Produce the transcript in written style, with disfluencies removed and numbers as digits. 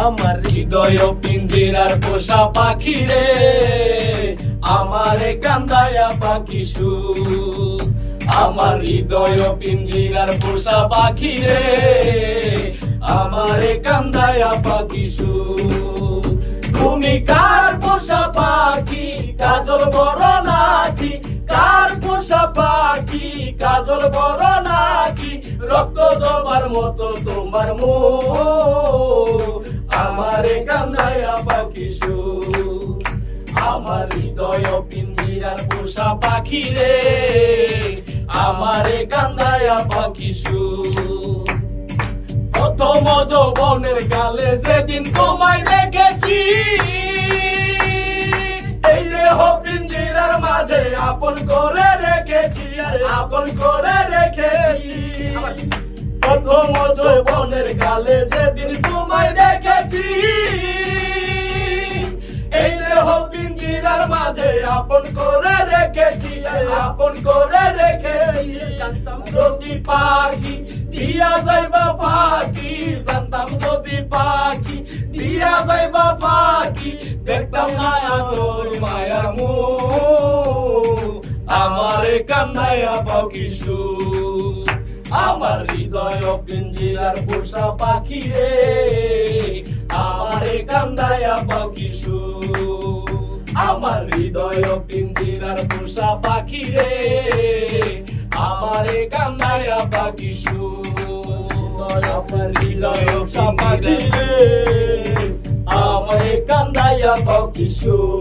আমার হৃদয় পিঞ্জিরার পোষা পাখি রে, আমারে কান্দায়া পাখি সুখ। আমার হৃদয় পিঞ্জিরার পোষা পাখি রে, আমারে কান্দায়া পাখি সুখ। তুমি কার পোষা পাখি কাজল বড় নাকি, কার পোষা পাখি কাজল বড় নাকি, রক্ত জবার মতো তোমার মুখ, আমারে কান্দায়া পাখি সুখ। আমার হৃদয় পিঞ্জিরার পোষা পাখি রে, আমারে কান্দায়া পাখি সুখ। প্রথম যৌবনের কালে যেদিন তোমায় দেখেছি, এই দেহ পিঞ্জিরার মাঝে আপন করে রেখেছি, আরে আপন করে রেখেছি। প্রথম যৌবনের কালে যেদিন তোমায় দেখেছি, এই দেহ পিঞ্জিরার মাঝে আপন করে রেখেছি, আরে আপন করে রেখেছি। যদি পাখি দিয়া যাইবা পাখি, জানতাম যদি পাখি দিয়া যাইবা পাখি, দেখতাম মায়া তোর মায়ার মুখ, আমারে কান্দায়া পাখি সুখ। আমার হৃদয় পিঞ্জিরার পোষা পাখি রে, আমারে কান্দায়া পাখি সুখ। আমার হৃদয় পিঞ্জিরার পোষা পাখি রে, আমারে কান্দায়া পাখি সুখ। আমার হৃদয় পাখি রে, আমারে কান্দায়া পাখি সুখ।